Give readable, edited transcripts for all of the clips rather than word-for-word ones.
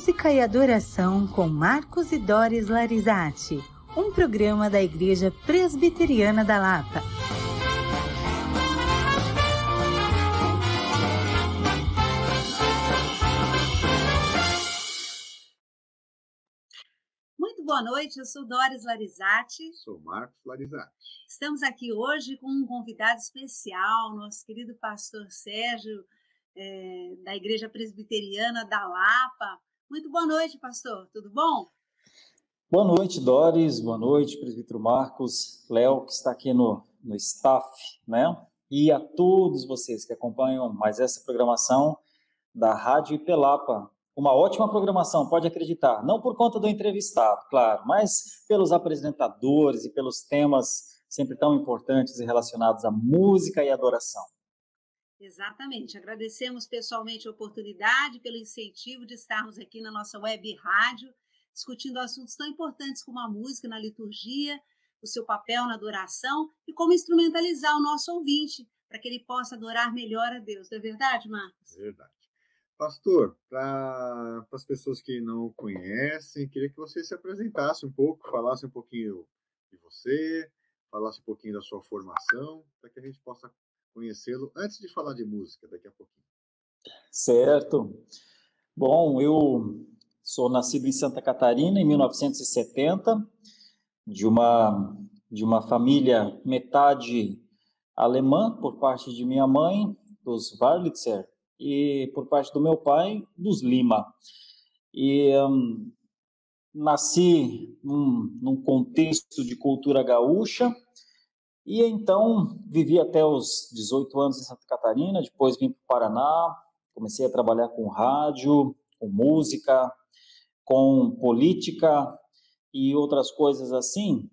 Música e Adoração com Marcos e Doris Larizati, um programa da Igreja Presbiteriana da Lapa. Muito boa noite, eu sou Doris Larizati. Sou Marcos Larizati. Estamos aqui hoje com um convidado especial, nosso querido pastor Sérgio, da Igreja Presbiteriana da Lapa. Muito boa noite, pastor, tudo bom? Boa noite, Doris, boa noite, presbítero Marcos, Léo, que está aqui no staff, né? E a todos vocês que acompanham mais essa programação da Rádio IP Lapa. Uma ótima programação, pode acreditar, não por conta do entrevistado, claro, mas pelos apresentadores e pelos temas sempre tão importantes e relacionados à música e adoração. Exatamente, agradecemos pessoalmente a oportunidade, pelo incentivo de estarmos aqui na nossa web rádio, discutindo assuntos tão importantes como a música na liturgia, o seu papel na adoração e como instrumentalizar o nosso ouvinte, para que ele possa adorar melhor a Deus, não é verdade, Marcos? Verdade. Pastor, para as pessoas que não o conhecem, queria que você se apresentasse um pouco, falasse um pouquinho de você, falasse um pouquinho da sua formação, para que a gente possa conhecê-lo antes de falar de música daqui a pouquinho. Certo. Bom, eu sou nascido em Santa Catarina em 1970, de uma família metade alemã por parte de minha mãe, dos Wurlitzer, e por parte do meu pai, dos Lima. E nasci num contexto de cultura gaúcha, e então vivi até os 18 anos em Santa Catarina, depois vim para o Paraná, comecei a trabalhar com rádio, com música, com política e outras coisas assim,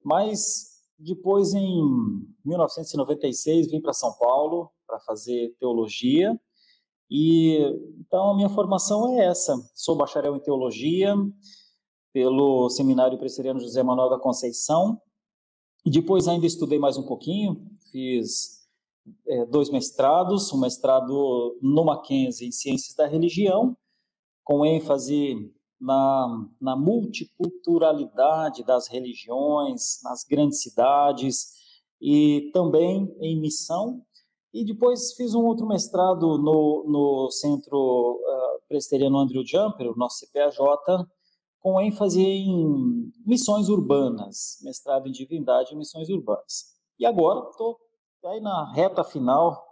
mas depois em 1996 vim para São Paulo para fazer teologia, e então a minha formação é essa, sou bacharel em teologia pelo Seminário Presbiteriano José Manuel da Conceição, e depois ainda estudei mais um pouquinho, fiz 2 mestrados, um mestrado no Mackenzie em Ciências da Religião, com ênfase na multiculturalidade das religiões, nas grandes cidades, e também em missão. E depois fiz um outro mestrado no Centro Presbiteriano Andrew Jumper, o nosso CPAJ, com ênfase em missões urbanas, mestrado em divindade e missões urbanas. E agora estou aí na reta final,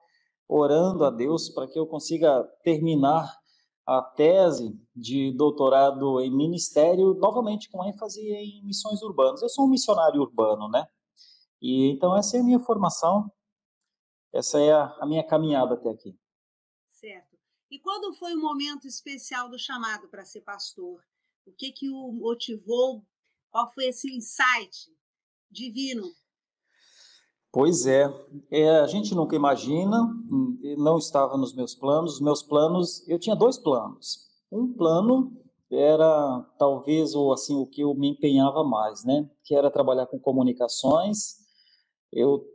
orando a Deus para que eu consiga terminar a tese de doutorado em ministério, novamente com ênfase em missões urbanas. Eu sou um missionário urbano, né? E então essa é a minha formação, essa é a minha caminhada até aqui. Certo. E quando foi o momento especial do chamado para ser pastor? O que o motivou? Qual foi esse insight divino? Pois é, a gente nunca imagina, não estava nos meus planos. Os meus planos, eu tinha 2 planos. Um plano era talvez o que eu me empenhava mais, né? Que era trabalhar com comunicações. Eu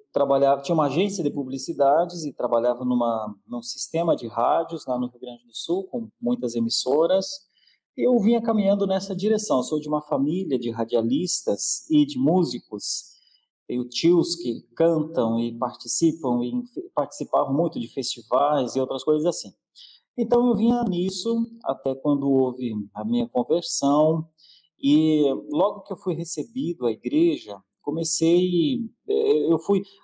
tinha uma agência de publicidades e trabalhava num sistema de rádios lá no Rio Grande do Sul, com muitas emissoras. Eu vinha caminhando nessa direção. Eu sou de uma família de radialistas e de músicos. Tenho tios que cantam e participavam muito de festivais e outras coisas assim. Então eu vinha nisso até quando houve a minha conversão, e logo que eu fui recebido à igreja,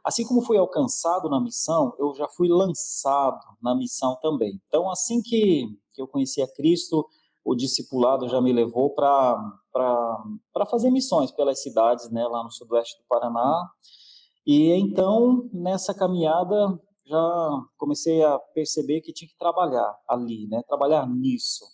assim como fui alcançado na missão, eu já fui lançado na missão também. Então assim que eu conheci a Cristo, o discipulado já me levou para fazer missões pelas cidades, né, lá no sudoeste do Paraná. E então, nessa caminhada, já comecei a perceber que tinha que trabalhar ali, né, trabalhar nisso.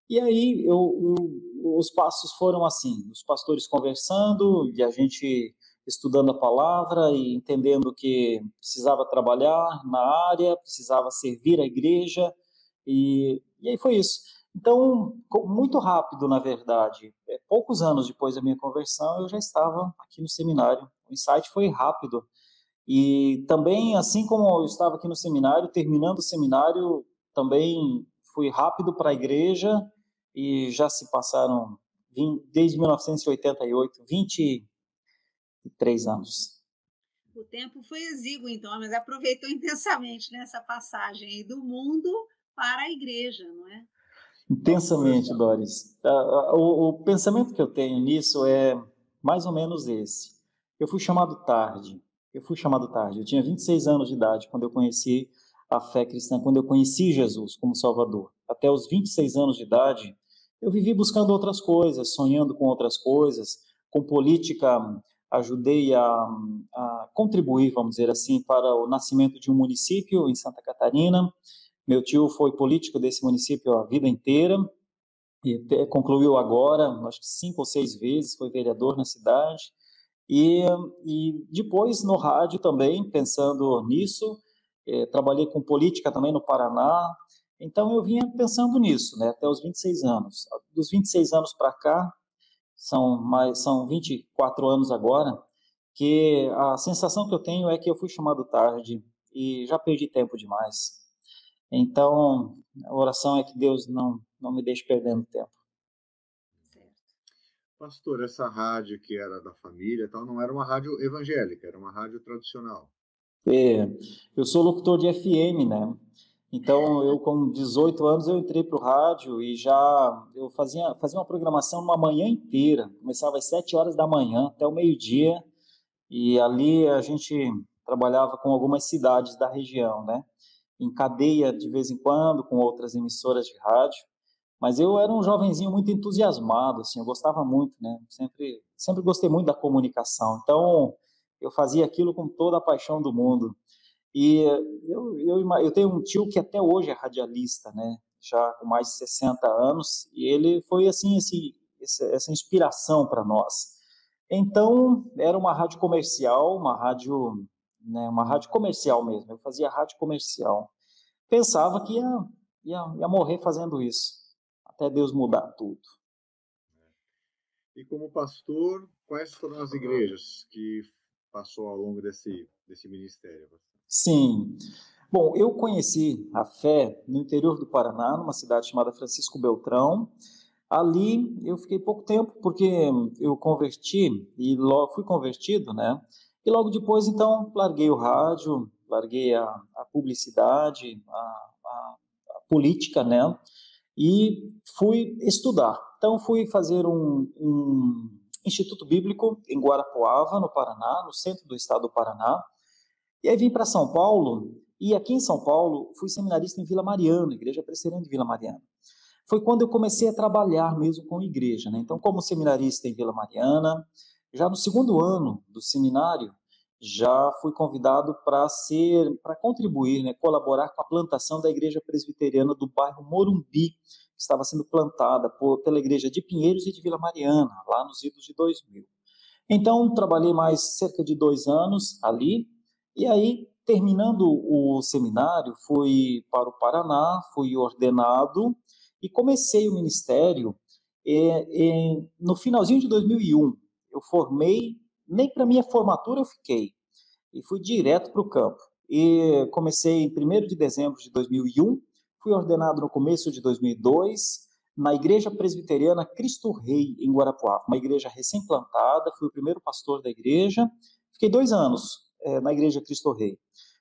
E aí, os passos foram assim, os pastores conversando, e a gente estudando a palavra e entendendo que precisava trabalhar na área, precisava servir a igreja, e aí foi isso. Então, muito rápido, na verdade, poucos anos depois da minha conversão, eu já estava aqui no seminário. O insight foi rápido. E também, assim como eu estava aqui no seminário, terminando o seminário, também fui rápido para a igreja e já se passaram, desde 1988, 23 anos. O tempo foi exíguo, então, mas aproveitou intensamente nessa passagem aí do mundo para a igreja, não é? Intensamente, Doris. O pensamento que eu tenho nisso é mais ou menos esse. Eu fui chamado tarde. Eu tinha 26 anos de idade quando eu conheci a fé cristã, quando eu conheci Jesus como Salvador. Até os 26 anos de idade, eu vivi buscando outras coisas, sonhando com outras coisas. Com política, ajudei a contribuir, vamos dizer assim, para o nascimento de um município em Santa Catarina. Meu tio foi político desse município a vida inteira e concluiu agora, acho que 5 ou 6 vezes, foi vereador na cidade. E depois no rádio também, pensando nisso, trabalhei com política também no Paraná. Então eu vinha pensando nisso, né, até os 26 anos. Dos 26 anos para cá, são 24 anos agora, que a sensação que eu tenho é que eu fui chamado tarde e já perdi tempo demais. Então, a oração é que Deus não me deixe perdendo tempo. Pastor, essa rádio que era da família, tal, não era uma rádio evangélica, era uma rádio tradicional. Eu sou locutor de FM, né? Então, eu com 18 anos, eu entrei para o rádio e eu fazia uma programação uma manhã inteira. Começava às 7 horas da manhã até o meio-dia. E ali a gente trabalhava com algumas cidades da região, né? Em cadeia de vez em quando, com outras emissoras de rádio. Mas eu era um jovenzinho muito entusiasmado, assim, eu gostava muito, né? Sempre gostei muito da comunicação. Então, eu fazia aquilo com toda a paixão do mundo. E eu tenho um tio que até hoje é radialista, né? Já com mais de 60 anos, e ele foi, assim, essa inspiração para nós. Então, era uma rádio comercial, uma rádio comercial mesmo. Eu fazia rádio comercial. Pensava que ia morrer fazendo isso, até Deus mudar tudo. E como pastor, quais foram as igrejas que passou ao longo desse ministério? Sim. Bom, eu conheci a fé no interior do Paraná, numa cidade chamada Francisco Beltrão. Ali eu fiquei pouco tempo, porque eu converti e logo fui convertido, né? E logo depois, então, larguei o rádio, larguei a publicidade, a política, né? E fui estudar. Então, fui fazer um instituto bíblico em Guarapuava, no Paraná, no centro do estado do Paraná. E aí vim para São Paulo, e aqui em São Paulo fui seminarista em Vila Mariana, Igreja Presbiteriana de Vila Mariana. Foi quando eu comecei a trabalhar mesmo com igreja, né? Então, como seminarista em Vila Mariana, já no segundo ano do seminário, já fui convidado para contribuir, né, colaborar com a plantação da Igreja Presbiteriana do bairro Morumbi, que estava sendo plantada pela Igreja de Pinheiros e de Vila Mariana, lá nos idos de 2000. Então, trabalhei mais cerca de 2 anos ali, e aí, terminando o seminário, fui para o Paraná, fui ordenado e comecei o ministério no finalzinho de 2001. Eu formei, nem para minha formatura eu fiquei, e fui direto para o campo. E comecei em 1º de dezembro de 2001, fui ordenado no começo de 2002, na Igreja Presbiteriana Cristo Rei, em Guarapuava, uma igreja recém-plantada, fui o primeiro pastor da igreja, fiquei 2 anos na Igreja Cristo Rei.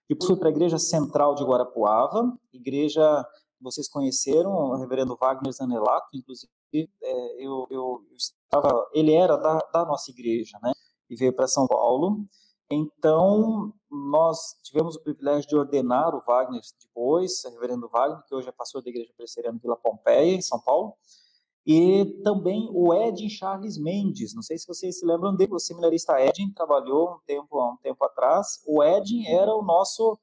Depois fui para a Igreja Central de Guarapuava, igreja que vocês conheceram, o reverendo Wagner Zanelato, inclusive, ele era da nossa igreja, né? E veio para São Paulo. Então, nós tivemos o privilégio de ordenar o Wagner depois, o reverendo Wagner, que hoje é pastor da Igreja Presbiteriana Vila Pompeia, em São Paulo, e também o Edin Charles Mendes, não sei se vocês se lembram dele, o seminarista Edin trabalhou há um tempo atrás. O Edin era o nosso,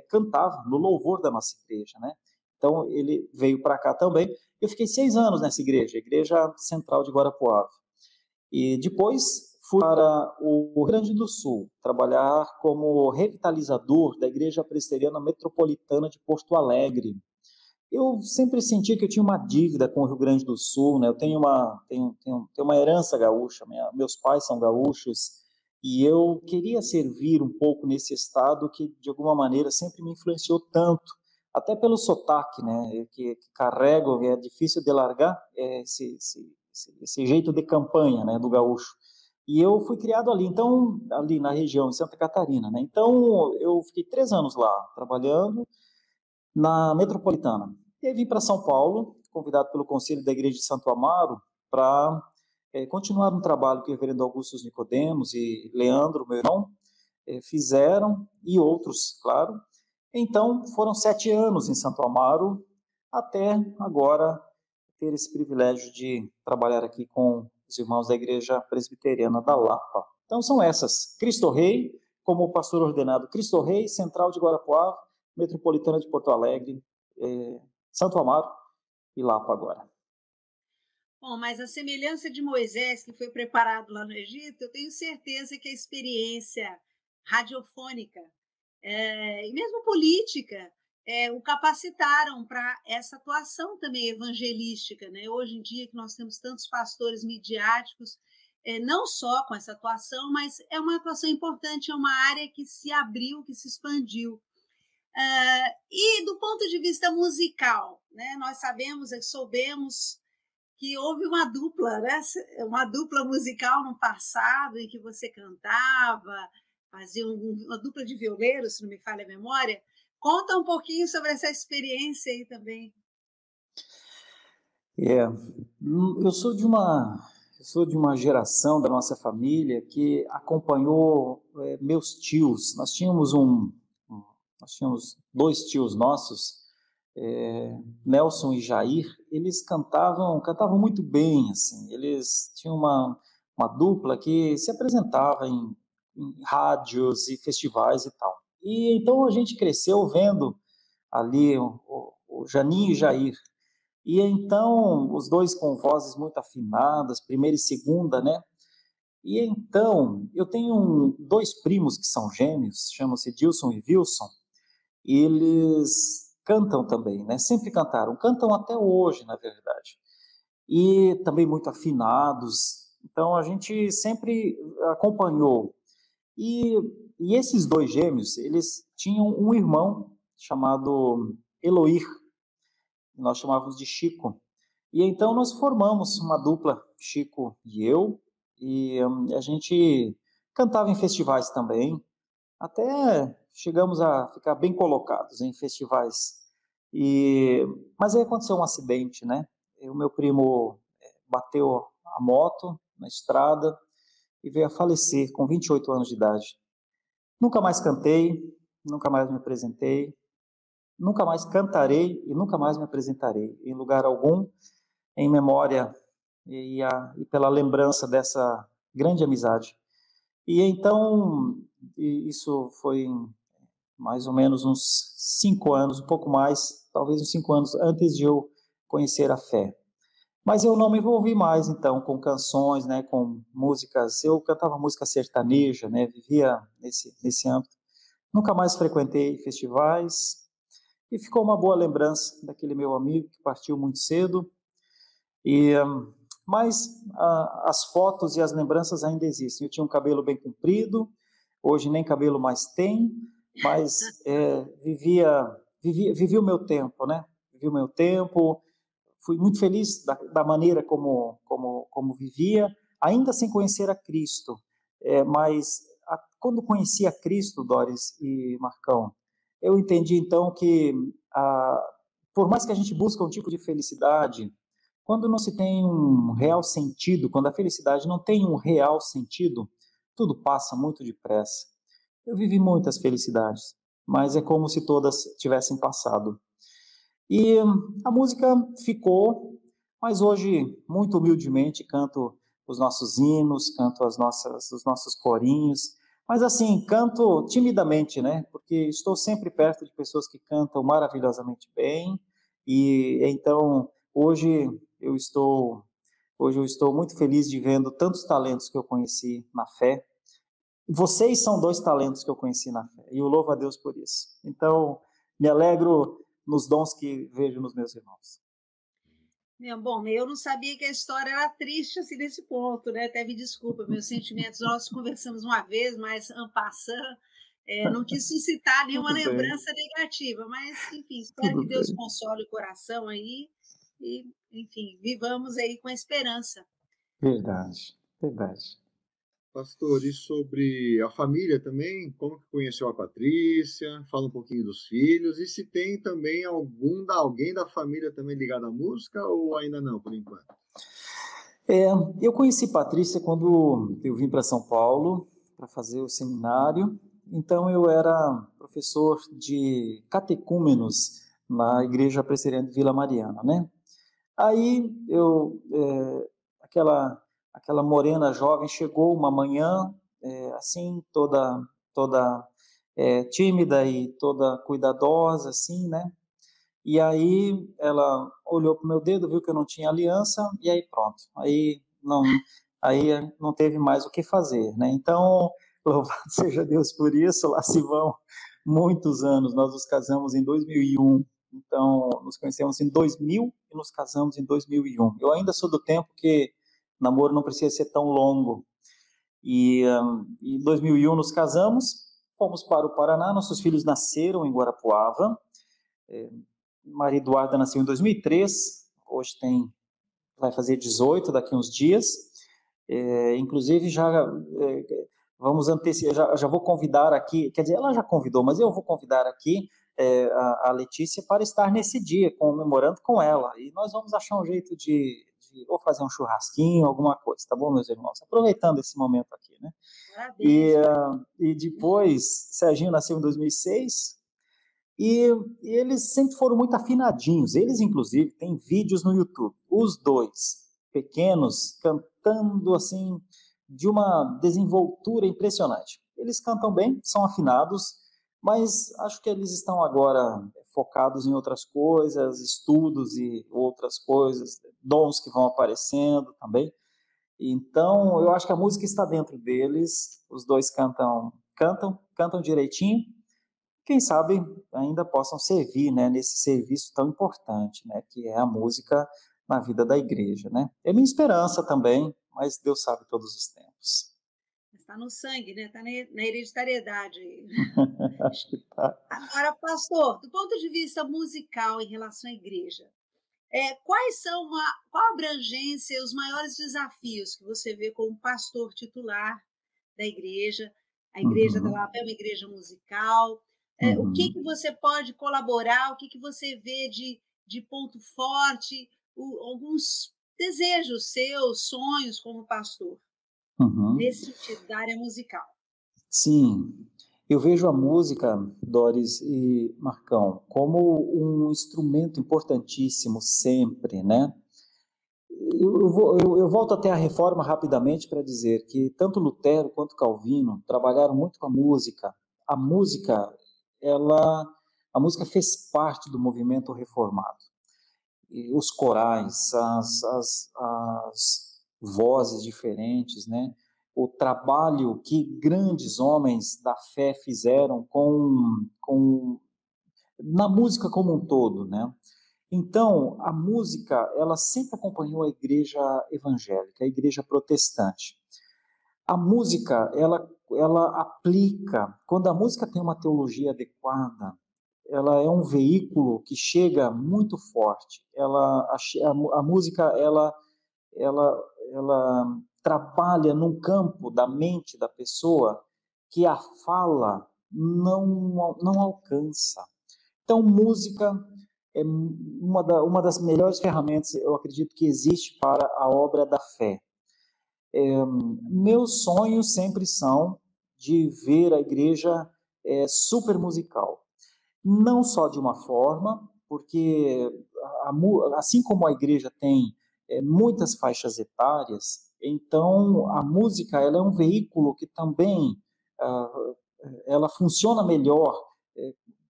cantava no louvor da nossa igreja, né? Então, ele veio para cá também. Eu fiquei 6 anos nessa igreja, Igreja Central de Guarapuava. E depois fui para o Rio Grande do Sul, trabalhar como revitalizador da Igreja Presbiteriana Metropolitana de Porto Alegre. Eu sempre senti que eu tinha uma dívida com o Rio Grande do Sul, né? Eu tenho uma herança gaúcha, meus pais são gaúchos, e eu queria servir um pouco nesse estado que, de alguma maneira, sempre me influenciou tanto até pelo sotaque, né, que carrego, é difícil de largar esse jeito de campanha, né, do gaúcho. E eu fui criado ali, então, ali na região, em Santa Catarina, né, então eu fiquei 3 anos lá, trabalhando na Metropolitana. E aí vim para São Paulo, convidado pelo Conselho da Igreja de Santo Amaro, para continuar um trabalho que o reverendo Augusto Nicodemos e Leandro, meu irmão, fizeram, e outros, claro. Então, foram 7 anos em Santo Amaro, até agora ter esse privilégio de trabalhar aqui com os irmãos da Igreja Presbiteriana da Lapa. Então, são essas: Cristo Rei, como pastor ordenado, Cristo Rei, Central de Guarapuava, Metropolitana de Porto Alegre, Santo Amaro e Lapa agora. Bom, mas a semelhança de Moisés, que foi preparado lá no Egito, eu tenho certeza que a experiência radiofônica e mesmo política o capacitaram para essa atuação também evangelística, né? Hoje em dia que nós temos tantos pastores midiáticos, não só com essa atuação, mas é uma atuação importante, é uma área que se abriu, que se expandiu. E do ponto de vista musical, né? Nós soubemos que houve uma dupla, né? Uma dupla musical no passado, em que você cantava, fazia uma dupla de violeiros, se não me falha a memória. Conta um pouquinho sobre essa experiência aí também. Eu sou de uma geração da nossa família que acompanhou meus tios. Nós tínhamos 2 tios nossos, Nelson e Jair. Eles cantavam muito bem, assim. Eles tinham uma dupla que se apresentava em rádios e festivais e tal. E então a gente cresceu vendo ali o Janinho e Jair. E então os dois com vozes muito afinadas, primeira e segunda, né? E então eu tenho 2 primos que são gêmeos, chamam-se Dilson e Wilson. E eles cantam também, né? Sempre cantaram, cantam até hoje, na verdade. E também muito afinados. Então a gente sempre acompanhou. E esses 2 gêmeos, eles tinham um irmão chamado Eloir, que nós chamávamos de Chico. E então nós formamos uma dupla, Chico e eu, e a gente cantava em festivais também, até chegamos a ficar bem colocados em festivais. Mas aí aconteceu um acidente, né? O meu primo bateu a moto na estrada e veio a falecer com 28 anos de idade. Nunca mais cantei, nunca mais me apresentei, nunca mais cantarei e nunca mais me apresentarei em lugar algum, em memória e pela lembrança dessa grande amizade. E então, isso foi mais ou menos uns 5 anos, um pouco mais, talvez uns 5 anos antes de eu conhecer a fé. Mas eu não me envolvi mais, então, com canções, né, com músicas. Eu cantava música sertaneja, né, vivia nesse âmbito. Nunca mais frequentei festivais e ficou uma boa lembrança daquele meu amigo que partiu muito cedo. Mas as fotos e as lembranças ainda existem. Eu tinha um cabelo bem comprido, hoje nem cabelo mais tem, mas vivi o meu tempo, né? Vivi o meu tempo, fui muito feliz da maneira como vivia, ainda sem conhecer a Cristo. Mas quando conheci a Cristo, Doris e Marcão, eu entendi então que, por mais que a gente busque um tipo de felicidade, quando não se tem um real sentido, quando a felicidade não tem um real sentido, tudo passa muito depressa. Eu vivi muitas felicidades, mas é como se todas tivessem passado. E a música ficou, mas hoje, muito humildemente, canto os nossos hinos, canto os nossos corinhos, mas assim, canto timidamente, né? Porque estou sempre perto de pessoas que cantam maravilhosamente bem, e então hoje eu estou muito feliz de vendo tantos talentos que eu conheci na fé. Vocês são 2 talentos que eu conheci na fé, e eu louvo a Deus por isso. Então, me alegro nos dons que vejo nos meus irmãos. Bom, eu não sabia que a história era triste assim nesse ponto, né? Até me desculpa, meus sentimentos, nós conversamos uma vez, mas en passant, Não quis suscitar nenhuma Tudo bem. lembrança negativa, mas, enfim, espero Tudo que Deus bem. console o coração aí e, enfim, vivamos aí com a esperança. Verdade, verdade. Pastor, e sobre a família também? Como que conheceu a Patrícia? Fala um pouquinho dos filhos. E se tem também alguém da família também ligado à música ou ainda não, por enquanto? Eu conheci Patrícia quando eu vim para São Paulo para fazer o seminário. Então eu era professor de catecúmenos na Igreja Presbiteriana de Vila Mariana, né? Aí aquela morena jovem chegou uma manhã, assim, toda tímida e toda cuidadosa, assim, né? E aí ela olhou para o meu dedo, viu que eu não tinha aliança, e aí pronto. Aí não teve mais o que fazer, né? Então, louvado seja Deus por isso, lá se vão muitos anos. Nós nos casamos em 2001, então nos conhecemos em 2000 e nos casamos em 2001. Eu ainda sou do tempo que namoro não precisa ser tão longo. E em 2001 nos casamos, fomos para o Paraná, nossos filhos nasceram em Guarapuava. Maria Eduarda nasceu em 2003, hoje vai fazer 18 daqui uns dias. Inclusive vamos antecipar, já vou convidar aqui, quer dizer, ela já convidou, mas eu vou convidar aqui a Letícia para estar nesse dia, comemorando com ela. E nós vamos achar um jeito de ou fazer um churrasquinho, alguma coisa, tá bom, meus irmãos? Aproveitando esse momento aqui, né? E depois, Serginho nasceu em 2006, e eles sempre foram muito afinadinhos. Eles, inclusive, têm vídeos no YouTube. Os dois, pequenos, cantando assim, de uma desenvoltura impressionante. Eles cantam bem, são afinados, mas acho que eles estão agora focados em outras coisas, estudos e outras coisas, dons que vão aparecendo também. Então, eu acho que a música está dentro deles. Os dois cantam direitinho. Quem sabe ainda possam servir, né, nesse serviço tão importante, né, que é a música na vida da igreja, né? É minha esperança também, mas Deus sabe todos os tempos. Está no sangue, né? Está na hereditariedade. Acho que tá. Agora, pastor, do ponto de vista musical em relação à igreja, qual a abrangência e os maiores desafios que você vê como pastor titular da igreja? A igreja da Lapa é uma igreja musical. O que você pode colaborar? O que você vê de ponto forte? Alguns desejos seus, sonhos como pastor, nesse sentido, da área musical. Sim, eu vejo a música, Doris e Marcão, como um instrumento importantíssimo sempre, né? Eu volto até a Reforma rapidamente para dizer que tanto Lutero quanto Calvino trabalharam muito com a música. A música fez parte do movimento reformado. E os corais, as vozes diferentes, né? O trabalho que grandes homens da fé fizeram na música como um todo, né? Então, a música, ela sempre acompanhou a igreja evangélica, a igreja protestante. A música, ela aplica, quando a música tem uma teologia adequada, ela é um veículo que chega muito forte. A música, ela trabalha num campo da mente da pessoa que a fala não alcança. Então, música é uma das melhores ferramentas, eu acredito, que existe para a obra da fé. Meus sonhos sempre são de ver a igreja super musical. Não só de uma forma, porque assim como a igreja tem muitas faixas etárias, então a música ela é um veículo que também ela funciona melhor,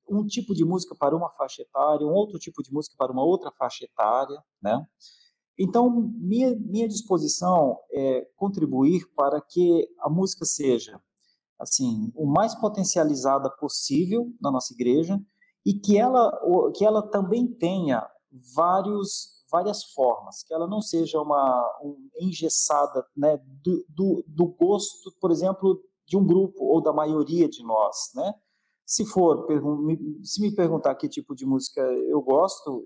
um tipo de música para uma faixa etária, um outro tipo de música para uma outra faixa etária, né? Então, minha disposição é contribuir para que a música seja assim, o mais potencializada possível na nossa igreja e que ela também tenha várias formas, que ela não seja engessada, né, do gosto, por exemplo, de um grupo ou da maioria de nós, né? Se me perguntar que tipo de música eu gosto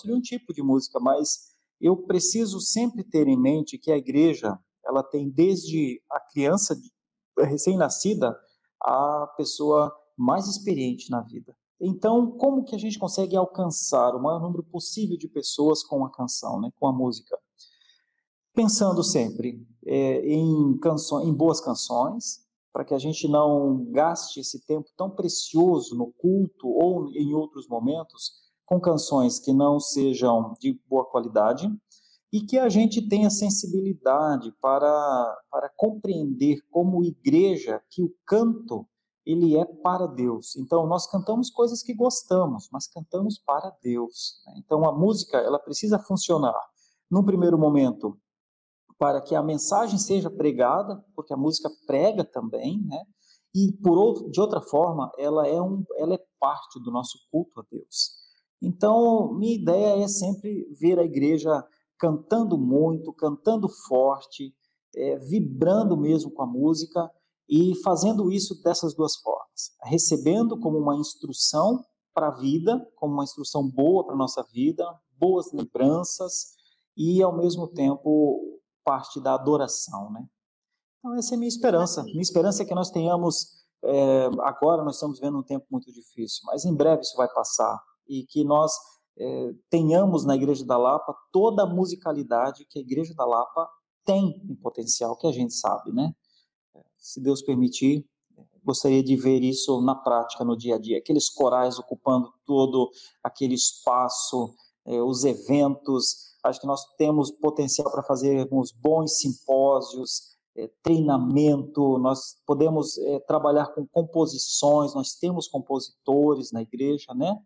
de um tipo de música, mas eu preciso sempre ter em mente que a igreja, ela tem desde a criança recém-nascida a pessoa mais experiente na vida. Então, como que a gente consegue alcançar o maior número possível de pessoas com a canção, né, com a música? Pensando sempre em boas canções, para que a gente não gaste esse tempo tão precioso no culto ou em outros momentos com canções que não sejam de boa qualidade e que a gente tenha sensibilidade para compreender como igreja que o canto ele é para Deus. Então, nós cantamos coisas que gostamos, mas cantamos para Deus, né? Então, a música ela precisa funcionar, num primeiro momento, para que a mensagem seja pregada, porque a música prega também, né? E de outra forma, ela é parte do nosso culto a Deus. Então, minha ideia é sempre ver a igreja cantando muito, cantando forte, vibrando mesmo com a música e fazendo isso dessas duas formas, recebendo como uma instrução para a vida, como uma instrução boa para a nossa vida, boas lembranças e, ao mesmo tempo, parte da adoração, né? Então, essa é a minha esperança. Minha esperança é que nós tenhamos, agora nós estamos vivendo um tempo muito difícil, mas em breve isso vai passar, e que nós tenhamos na Igreja da Lapa toda a musicalidade que a Igreja da Lapa tem em potencial, que a gente sabe, né? Se Deus permitir, gostaria de ver isso na prática, no dia a dia, aqueles corais ocupando todo aquele espaço, os eventos. Acho que nós temos potencial para fazermos bons simpósios, treinamento, nós podemos trabalhar com composições, nós temos compositores na igreja, né?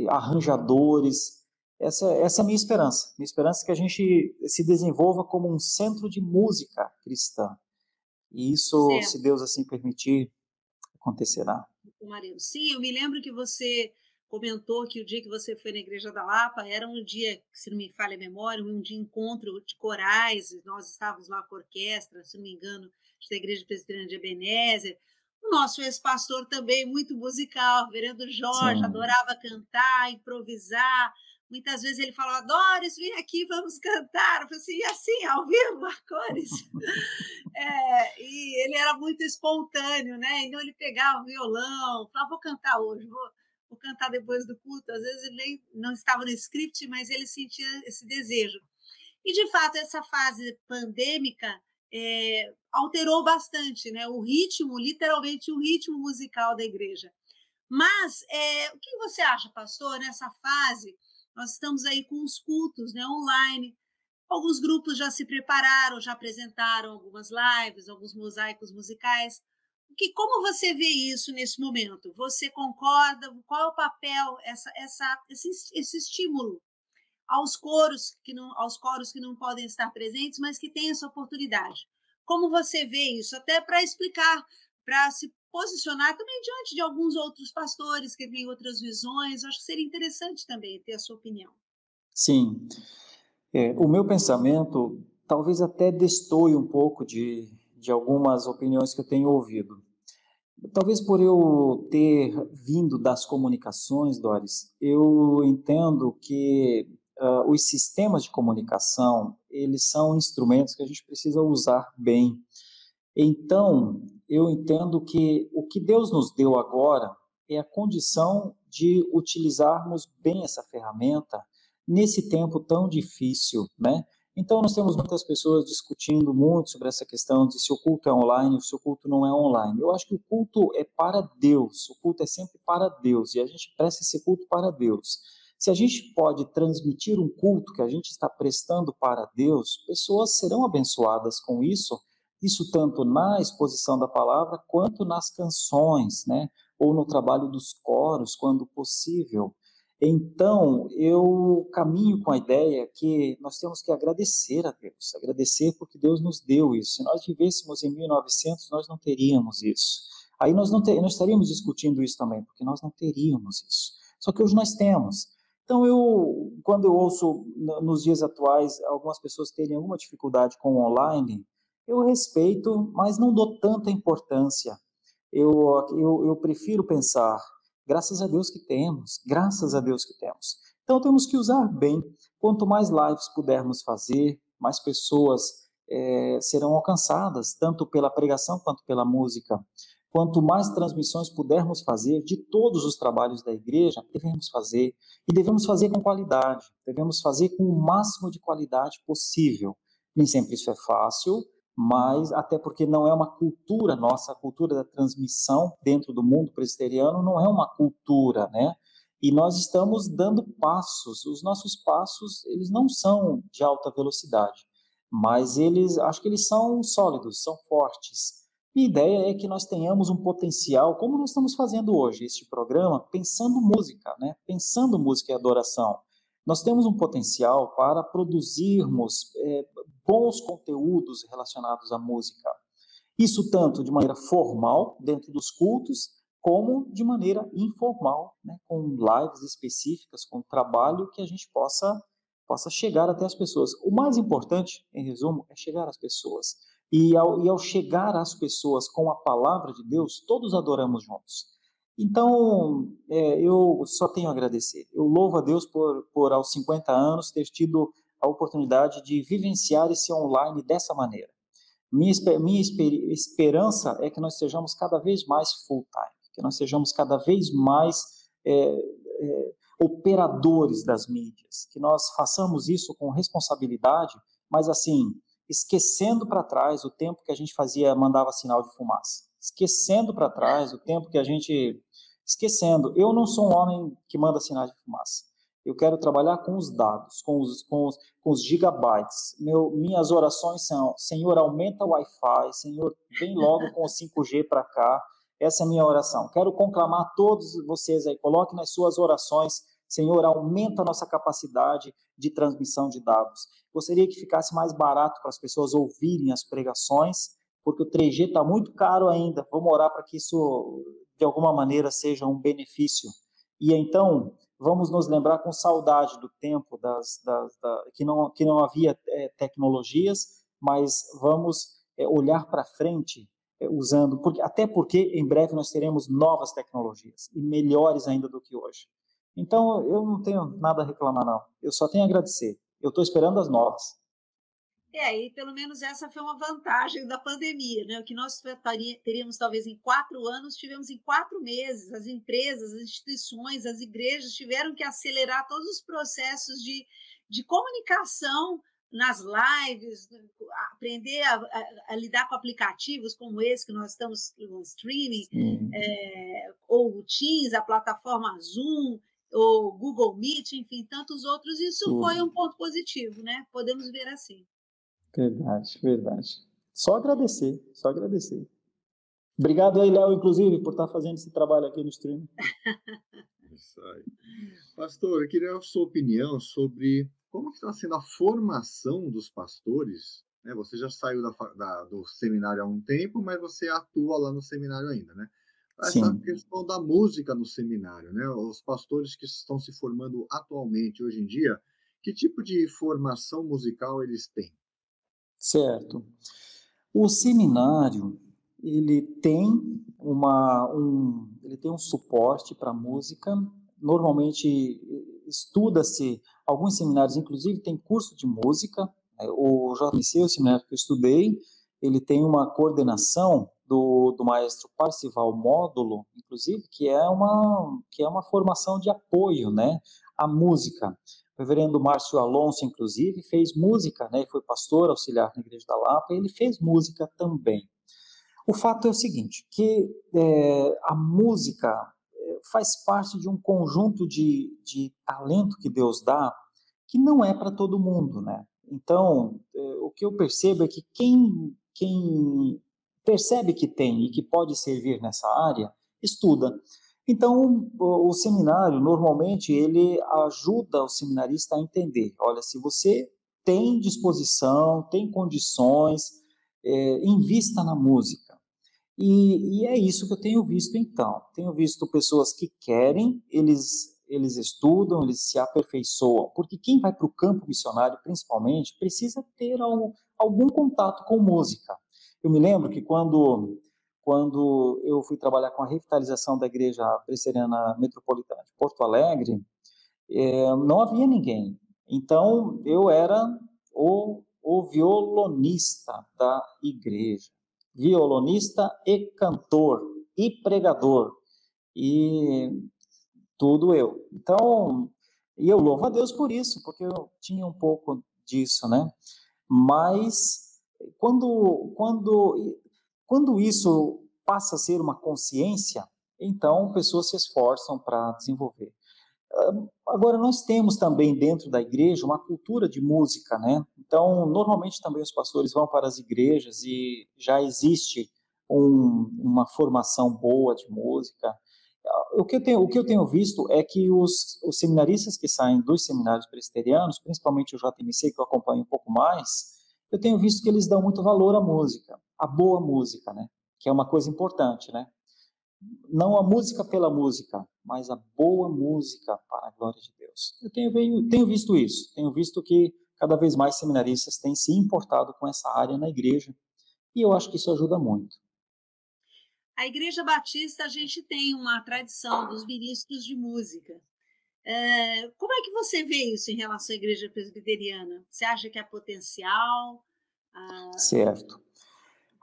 Arranjadores. Essa é a minha esperança. Minha esperança é que a gente se desenvolva como um centro de música cristã. E isso, certo, se Deus assim permitir, acontecerá. Marido, sim, eu me lembro que você comentou que o dia que você foi na Igreja da Lapa era um dia, se não me falha a memória, um dia de encontro de corais, nós estávamos lá com a orquestra, se não me engano, da Igreja Presbiteriana de Ebenezer. O nosso ex-pastor também, muito musical, o vereador Jorge, sim, adorava cantar, improvisar. Muitas vezes ele falava, Doris, vem aqui, vamos cantar. Eu falei assim, e assim, ao vivo, a cores. E ele era muito espontâneo, né? Então ele pegava o violão, falava, vou cantar hoje, vou cantar depois do culto. Às vezes ele nem, não estava no script, mas ele sentia esse desejo. E, de fato, essa fase pandêmica alterou bastante, né? O ritmo, literalmente o ritmo musical da igreja. Mas o que você acha, pastor, nessa fase? Nós estamos aí com os cultos, né, online. Alguns grupos já se prepararam, já apresentaram algumas lives, alguns mosaicos musicais. Como você vê isso nesse momento? Você concorda? Qual é o papel, esse estímulo aos coros que não podem estar presentes, mas que têm essa oportunidade? Como você vê isso? Até para explicar, para se posicionar também diante de alguns outros pastores que têm outras visões. Acho que seria interessante também ter a sua opinião. Sim. O meu pensamento talvez até destoe um pouco de algumas opiniões que eu tenho ouvido. Talvez por eu ter vindo das comunicações, Doris, eu entendo que os sistemas de comunicação, eles são instrumentos que a gente precisa usar bem. Então, eu entendo que o que Deus nos deu agora é a condição de utilizarmos bem essa ferramenta nesse tempo tão difícil, né? Então, nós temos muitas pessoas discutindo muito sobre essa questão de se o culto é online ou se o culto não é online. Eu acho que o culto é para Deus, o culto é sempre para Deus, e a gente presta esse culto para Deus. Se a gente pode transmitir um culto que a gente está prestando para Deus, pessoas serão abençoadas com isso tanto na exposição da palavra, quanto nas canções, né? Ou no trabalho dos coros, quando possível. Então, eu caminho com a ideia que nós temos que agradecer a Deus, agradecer porque Deus nos deu isso. Se nós vivêssemos em 1900, nós não teríamos isso. Aí nós estaríamos discutindo isso também, porque nós não teríamos isso. Só que hoje nós temos. Então, quando eu ouço nos dias atuais algumas pessoas terem alguma dificuldade com o online, eu respeito, mas não dou tanta importância. Eu prefiro pensar, graças a Deus que temos, graças a Deus que temos. Então temos que usar bem. Quanto mais lives pudermos fazer, mais pessoas serão alcançadas, tanto pela pregação quanto pela música. Quanto mais transmissões pudermos fazer de todos os trabalhos da igreja, devemos fazer. E devemos fazer com qualidade, devemos fazer com o máximo de qualidade possível. Nem sempre isso é fácil, mas até porque não é uma cultura nossa, a cultura da transmissão dentro do mundo presbiteriano não é uma cultura, né? E nós estamos dando passos, os nossos passos, eles não são de alta velocidade, mas acho que eles são sólidos, são fortes. E a ideia é que nós tenhamos um potencial, como nós estamos fazendo hoje, este programa, pensando música, né? Pensando música e adoração. Nós temos um potencial para produzirmos bons conteúdos relacionados à música. Isso tanto de maneira formal, dentro dos cultos, como de maneira informal, né? Com lives específicas, com trabalho que a gente possa chegar até as pessoas. O mais importante, em resumo, é chegar às pessoas. E ao chegar às pessoas com a palavra de Deus, todos adoramos juntos. Então, eu só tenho a agradecer. Eu louvo a Deus por aos 50 anos, ter tido a oportunidade de vivenciar esse online dessa maneira. Minha esperança é que nós sejamos cada vez mais full-time, que nós sejamos cada vez mais operadores das mídias, que nós façamos isso com responsabilidade, mas assim, esquecendo para trás o tempo que a gente mandava sinal de fumaça. Esquecendo para trás o tempo que a gente... Esquecendo. Eu não sou um homem que manda sinais de fumaça. Eu quero trabalhar com os dados, com os gigabytes. Minhas orações são, Senhor, aumenta o Wi-Fi, Senhor, vem logo com o 5G para cá. Essa é a minha oração. Quero conclamar todos vocês aí, coloquem nas suas orações, Senhor, aumenta a nossa capacidade de transmissão de dados. Gostaria que ficasse mais barato para as pessoas ouvirem as pregações, porque o 3G está muito caro ainda. Vamos orar para que isso, de alguma maneira, seja um benefício. E então, vamos nos lembrar com saudade do tempo que não havia tecnologias, mas vamos olhar para frente usando, até porque em breve nós teremos novas tecnologias e melhores ainda do que hoje. Então, eu não tenho nada a reclamar, não. Eu só tenho a agradecer. Eu estou esperando as novas. E pelo menos essa foi uma vantagem da pandemia, né? O que nós teríamos talvez em 4 anos, tivemos em 4 meses. As empresas, as instituições, as igrejas tiveram que acelerar todos os processos de comunicação nas lives, aprender a lidar com aplicativos como esse que nós estamos no streaming, ou o Teams, a plataforma Zoom, ou Google Meet, enfim, tantos outros. Isso foi um ponto positivo, né? Podemos ver assim. Verdade, verdade. Só agradecer, só agradecer. Obrigado aí, Léo, inclusive, por estar fazendo esse trabalho aqui no stream. Isso aí. Pastor, eu queria a sua opinião sobre como está sendo a formação dos pastores. Né? Você já saiu do seminário há um tempo, mas você atua lá no seminário ainda, né? Essa questão da música no seminário, né? Os pastores que estão se formando atualmente, hoje em dia, que tipo de formação musical eles têm? Certo. O seminário, ele tem um suporte para música. Normalmente estuda-se, alguns seminários inclusive tem curso de música. O JMC, o seminário que eu estudei, ele tem uma coordenação do maestro Parcival Módulo, inclusive, que é uma formação de apoio, né, à música. O reverendo Márcio Alonso, inclusive, fez música, né, foi pastor auxiliar na Igreja da Lapa, e ele fez música também. O fato é o seguinte, que a música faz parte de um conjunto de talento que Deus dá, que não é para todo mundo, né? Então, o que eu percebo é que quem percebe que tem e que pode servir nessa área, estuda. Então, o seminário, normalmente, ele ajuda o seminarista a entender, olha, se você tem disposição, tem condições, invista na música. E é isso que eu tenho visto, então. Tenho visto pessoas que querem, eles estudam, eles se aperfeiçoam, porque quem vai para o campo missionário, principalmente, precisa ter algum contato com música. Eu me lembro que quando eu fui trabalhar com a revitalização da Igreja Presbiteriana Metropolitana de Porto Alegre, não havia ninguém. Então, eu era o violonista da igreja. Violonista e cantor e pregador. E tudo eu. Então, e eu louvo a Deus por isso, porque eu tinha um pouco disso, né? Mas quando isso passa a ser uma consciência, então pessoas se esforçam para desenvolver. Agora, nós temos também dentro da igreja uma cultura de música, né? Então, normalmente também os pastores vão para as igrejas e já existe uma formação boa de música. O que eu tenho visto é que os seminaristas que saem dos seminários presbiterianos, principalmente o JMC, que eu acompanho um pouco mais, eu tenho visto que eles dão muito valor à música, à boa música, né? Que é uma coisa importante, né? Não a música pela música, mas a boa música para a glória de Deus. Eu tenho visto isso, tenho visto que cada vez mais seminaristas têm se importado com essa área na igreja, e eu acho que isso ajuda muito. A Igreja Batista, a gente tem uma tradição dos ministros de música. Como é que você vê isso em relação à Igreja Presbiteriana? Você acha que há potencial? Certo.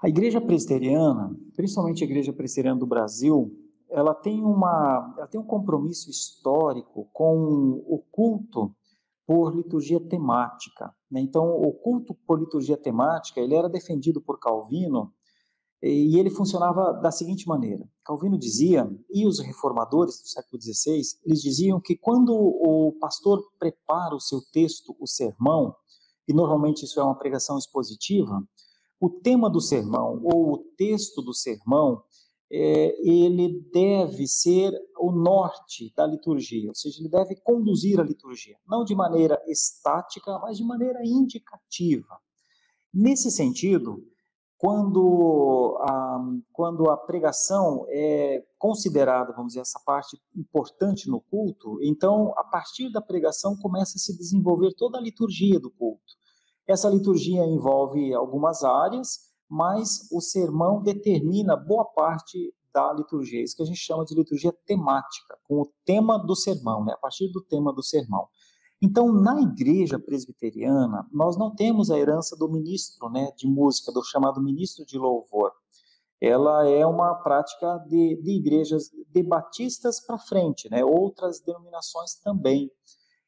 A Igreja Presbiteriana, principalmente a Igreja Presbiteriana do Brasil, ela tem um compromisso histórico com o culto por liturgia temática, né? Então, o culto por liturgia temática, ele era defendido por Calvino, e ele funcionava da seguinte maneira. Calvino dizia, e os reformadores do século XVI, eles diziam que quando o pastor prepara o seu texto, o sermão, e normalmente isso é uma pregação expositiva, o tema do sermão ou o texto do sermão, ele deve ser o norte da liturgia, ou seja, ele deve conduzir a liturgia, não de maneira estática, mas de maneira indicativa. Nesse sentido, quando a pregação é considerada, vamos dizer, essa parte importante no culto, então, a partir da pregação, começa a se desenvolver toda a liturgia do culto. Essa liturgia envolve algumas áreas, mas o sermão determina boa parte da liturgia, isso que a gente chama de liturgia temática, com o tema do sermão, né? A partir do tema do sermão. Então, na igreja presbiteriana, nós não temos a herança do ministro, né, de música, do chamado ministro de louvor. Ela é uma prática de igrejas de batistas para frente, né, outras denominações também.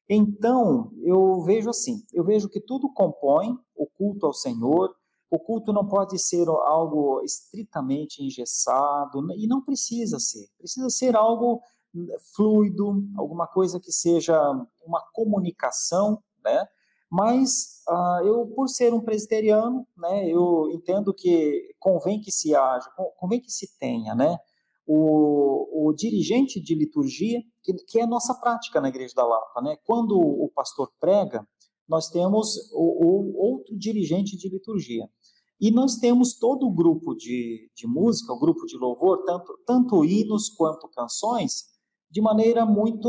Então, eu vejo que tudo compõe o culto ao Senhor. O culto não pode ser algo estritamente engessado, e não precisa ser algo fluido, alguma coisa que seja uma comunicação, né? Mas eu, por ser um presbiteriano, né, eu entendo que convém que se tenha, né, o dirigente de liturgia, que é a nossa prática na Igreja da Lapa, né? Quando o pastor prega, nós temos o outro dirigente de liturgia. E nós temos todo o grupo de música, o grupo de louvor, tanto hinos quanto canções, de maneira muito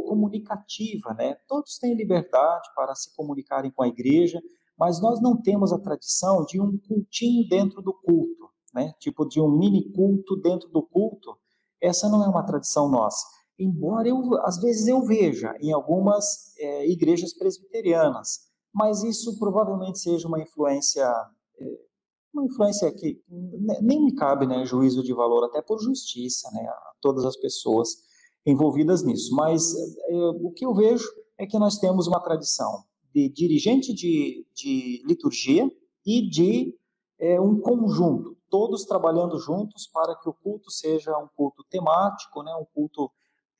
comunicativa, né? Todos têm liberdade para se comunicarem com a igreja, mas nós não temos a tradição de um cultinho dentro do culto, né? Tipo de um mini culto dentro do culto. Essa não é uma tradição nossa. Embora às vezes eu veja em algumas igrejas presbiterianas, mas isso provavelmente seja uma influência que nem me cabe, né, juízo de valor, até por justiça, né, a todas as pessoas envolvidas nisso. Mas o que eu vejo é que nós temos uma tradição de dirigente de liturgia e de um conjunto, todos trabalhando juntos para que o culto seja um culto temático, né, um culto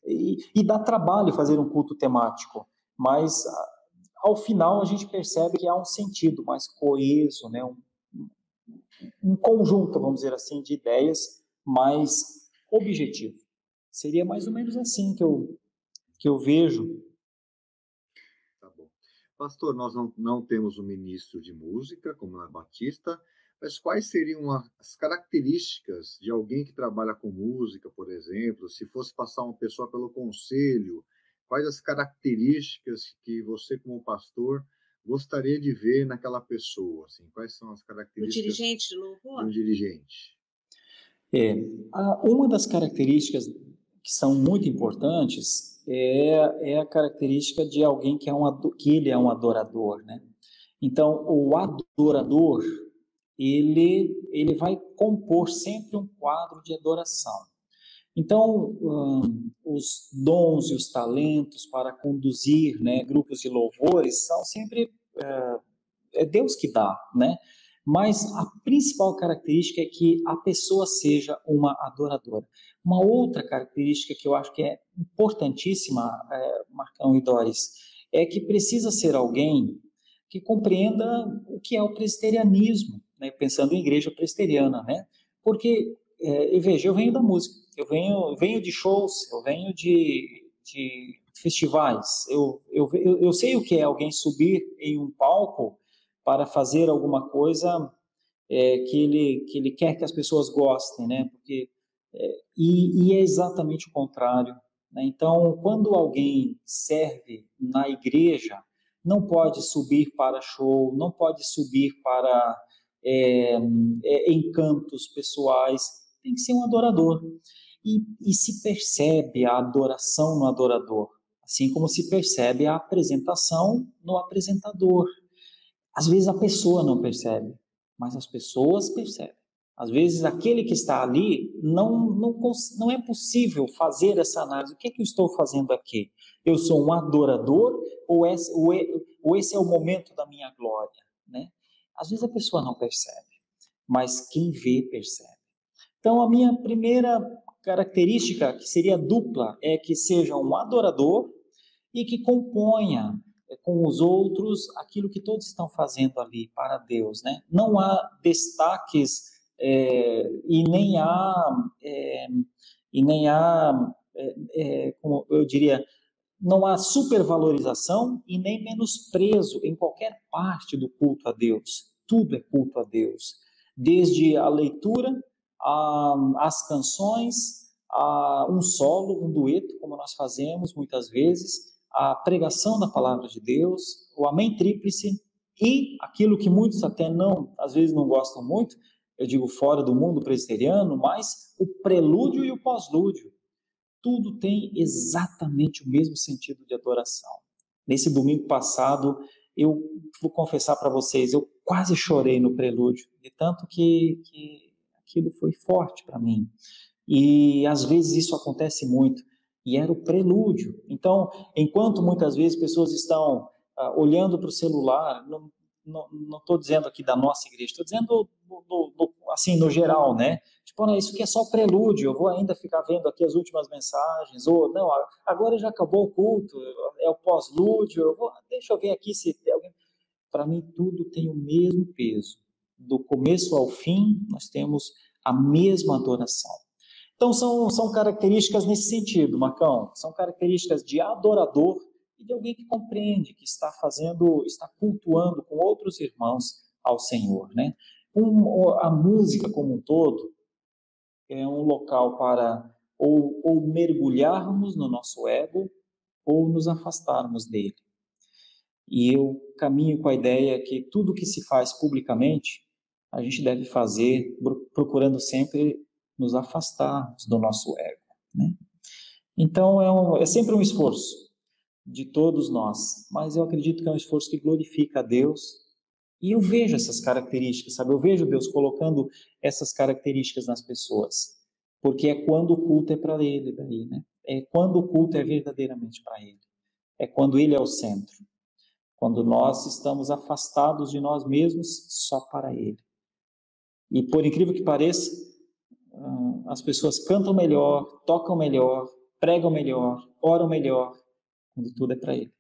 e dá trabalho fazer um culto temático, mas ao final a gente percebe que há um sentido mais coeso, né, um conjunto, vamos dizer assim, de ideias mais objetivo. Seria mais ou menos assim que eu vejo. Tá bom. Pastor, nós não temos um ministro de música, como na Batista, mas quais seriam as características de alguém que trabalha com música, por exemplo, se fosse passar uma pessoa pelo conselho, quais as características que você, como pastor, gostaria de ver naquela pessoa? Assim, quais são as O características dirigente de de louvor? um dirigente? Uma das características que são muito importantes é a característica de alguém que ele é um adorador, né? Então, o adorador, ele vai compor sempre um quadro de adoração. Então, os dons e os talentos para conduzir, né, grupos de louvores são sempre Deus que dá, né? Mas a principal característica é que a pessoa seja uma adoradora. Uma outra característica que eu acho que é importantíssima, Marcão e Doris, é que precisa ser alguém que compreenda o que é o presbiterianismo, né? Pensando em igreja presbiteriana, né? Porque, veja, eu venho da música, eu venho de shows, eu venho de festivais, eu sei o que é alguém subir em um palco para fazer alguma coisa que ele quer que as pessoas gostem, né? Porque, e é exatamente o contrário, né? Então, quando alguém serve na igreja, não pode subir para show, não pode subir para encantos pessoais, tem que ser um adorador. E se percebe a adoração no adorador, assim como se percebe a apresentação no apresentador. Às vezes a pessoa não percebe, mas as pessoas percebem. Às vezes aquele que está ali não é possível fazer essa análise. O que é que eu estou fazendo aqui? Eu sou um adorador ou esse é o momento da minha glória? Né? Às vezes a pessoa não percebe, mas quem vê percebe. Então a minha primeira característica, que seria dupla, é que seja um adorador e que componha com os outros aquilo que todos estão fazendo ali para Deus, né? Não há destaques e nem há como eu diria, não há supervalorização e nem menosprezo em qualquer parte do culto a Deus. Tudo é culto a Deus, desde a leitura, as canções, um solo, um dueto, como nós fazemos muitas vezes, a pregação da palavra de Deus, o amém tríplice e aquilo que muitos até às vezes não gostam muito, eu digo fora do mundo presbiteriano, mas o prelúdio e o pós-lúdio. Tudo tem exatamente o mesmo sentido de adoração. Nesse domingo passado, eu vou confessar para vocês, eu quase chorei no prelúdio, de tanto que aquilo foi forte para mim. E às vezes isso acontece muito, e era o prelúdio. Então, enquanto muitas vezes pessoas estão olhando para o celular, não estou dizendo aqui da nossa igreja, estou dizendo assim, no geral, né? Tipo, não, isso aqui é só prelúdio, eu vou ainda ficar vendo aqui as últimas mensagens, ou não, agora já acabou o culto, é o pós-lúdio, deixa eu ver aqui se tem alguém. Para mim, tudo tem o mesmo peso. Do começo ao fim, nós temos a mesma adoração. Então, são características nesse sentido, Marcão. São características de adorador e de alguém que compreende, que está cultuando com outros irmãos ao Senhor, né? A música como um todo é um local para ou mergulharmos no nosso ego ou nos afastarmos dele. E eu caminho com a ideia que tudo que se faz publicamente, a gente deve fazer procurando sempre nos afastarmos do nosso ego, né? Então é sempre um esforço de todos nós, mas eu acredito que é um esforço que glorifica a Deus. E eu vejo essas características, sabe? Eu vejo Deus colocando essas características nas pessoas, porque é quando o culto é para Ele, daí, né? É quando o culto é verdadeiramente para Ele, é quando Ele é o centro, quando nós estamos afastados de nós mesmos só para Ele. E por incrível que pareça, as pessoas cantam melhor, tocam melhor, pregam melhor, oram melhor, quando tudo é para Ele.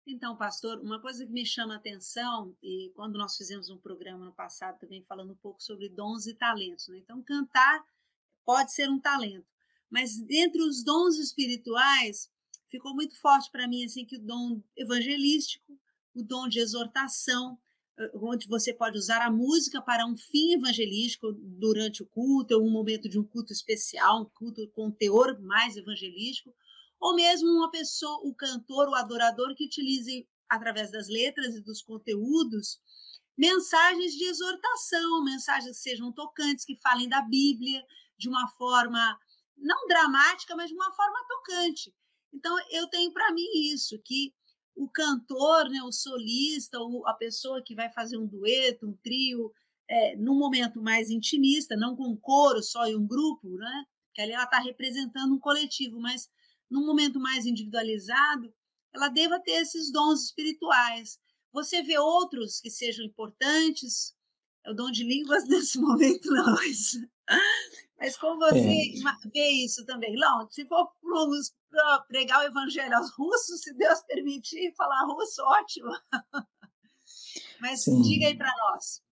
Então, pastor, uma coisa que me chama a atenção, e quando nós fizemos um programa no passado também falando um pouco sobre dons e talentos, né? Então, cantar pode ser um talento, mas dentre os dons espirituais, ficou muito forte para mim assim, que o dom evangelístico, o dom de exortação, onde você pode usar a música para um fim evangelístico durante o culto, ou um momento de um culto especial, um culto com teor mais evangelístico, ou mesmo uma pessoa, o cantor, o adorador, que utilize através das letras e dos conteúdos, mensagens de exortação, mensagens que sejam tocantes, que falem da Bíblia de uma forma não dramática, mas de uma forma tocante. Então, eu tenho para mim isso, que o cantor, né, o solista, a pessoa que vai fazer um dueto, um trio, num momento mais intimista, não com um coro só e um grupo, né, que ali ela está representando um coletivo, mas num momento mais individualizado, ela deva ter esses dons espirituais. Você vê outros que sejam importantes? É o dom de línguas nesse momento, não. Mas como você vê isso também? Não, se for para pregar o evangelho aos russos, se Deus permitir falar russo, ótimo. Mas sim, diga aí para nós.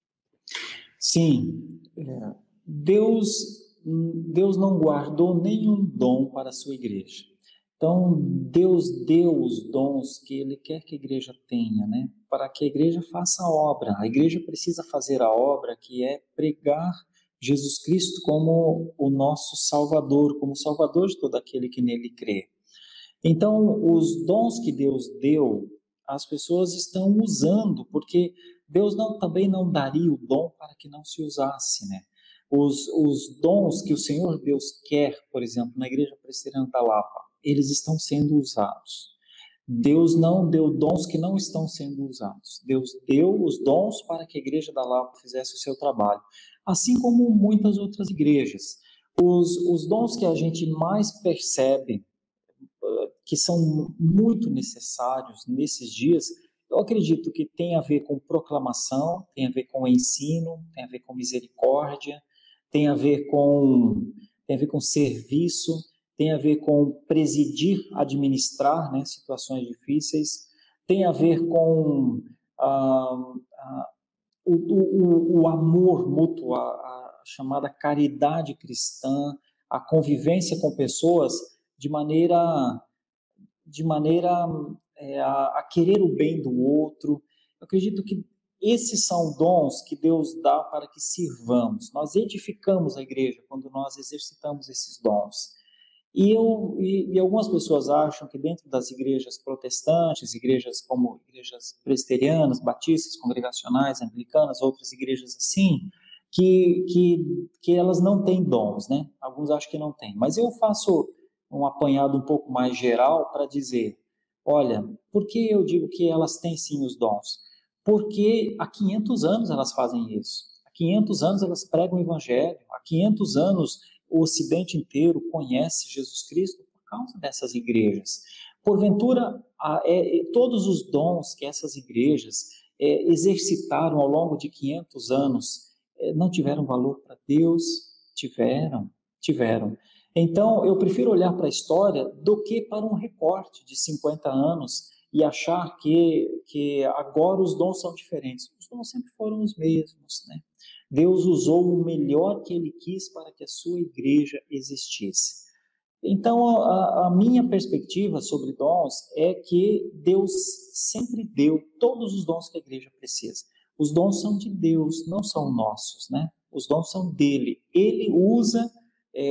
Sim, Deus não guardou nenhum dom para a sua igreja. Então, Deus deu os dons que Ele quer que a igreja tenha, né? Para que a igreja faça a obra. A igreja precisa fazer a obra, que é pregar Jesus Cristo como o nosso Salvador, como o Salvador de todo aquele que nele crê. Então, os dons que Deus deu, as pessoas estão usando, porque Deus também não daria o dom para que não se usasse, né? Os dons que o Senhor Deus quer, por exemplo, na Igreja Presbiteriana da Lapa, eles estão sendo usados. Deus não deu dons que não estão sendo usados. Deus deu os dons para que a Igreja da Lapa fizesse o seu trabalho, assim como muitas outras igrejas. Os dons que a gente mais percebe, que são muito necessários nesses dias, eu acredito que tem a ver com proclamação, tem a ver com ensino, tem a ver com misericórdia, tem a ver com serviço, tem a ver com presidir, administrar, né, situações difíceis, tem a ver com o amor mútuo, a chamada caridade cristã, a convivência com pessoas de maneira a querer o bem do outro. Eu acredito que esses são dons que Deus dá para que sirvamos. Nós edificamos a igreja quando nós exercitamos esses dons. E algumas pessoas acham que dentro das igrejas protestantes, igrejas como igrejas presbiterianas, batistas, congregacionais, anglicanas, outras igrejas assim, que elas não têm dons, né? Alguns acham que não têm. Mas eu faço um apanhado um pouco mais geral para dizer, olha, por que eu digo que elas têm sim os dons? Porque há 500 anos elas fazem isso. Há 500 anos elas pregam o evangelho. Há 500 anos o Ocidente inteiro conhece Jesus Cristo por causa dessas igrejas. Porventura, todos os dons que essas igrejas exercitaram ao longo de 500 anos não tiveram valor para Deus? Tiveram. Então, eu prefiro olhar para a história do que para um recorte de 50 anos e achar que agora os dons são diferentes. Os dons sempre foram os mesmos, né? Deus usou o melhor que Ele quis para que a sua igreja existisse. Então, a minha perspectiva sobre dons é que Deus sempre deu todos os dons que a igreja precisa. Os dons são de Deus, não são nossos, né? Os dons são dele. Ele usa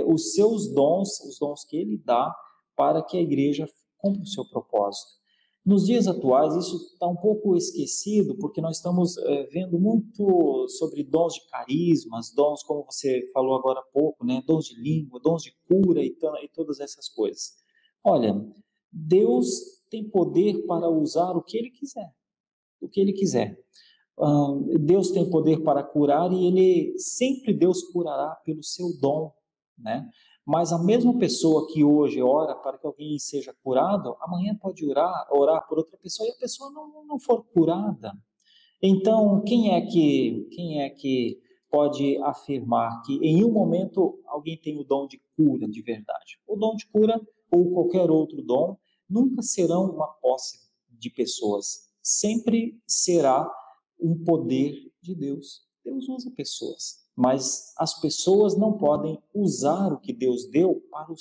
os seus dons, os dons que Ele dá, para que a igreja cumpra o seu propósito. Nos dias atuais, isso está um pouco esquecido, porque nós estamos vendo muito sobre dons de carismas, dons, como você falou agora há pouco, né? Dons de língua, dons de cura e todas essas coisas. Olha, Deus tem poder para usar o que Ele quiser. O que Ele quiser. Deus tem poder para curar e Deus curará pelo seu dom, né? Mas a mesma pessoa que hoje ora para que alguém seja curado, amanhã pode orar por outra pessoa e a pessoa não for curada. Então, quem é que pode afirmar que em um momento alguém tem o dom de cura de verdade? O dom de cura ou qualquer outro dom nunca serão uma posse de pessoas. Sempre será um poder de Deus. Deus usa pessoas. Mas as pessoas não podem usar o que Deus deu para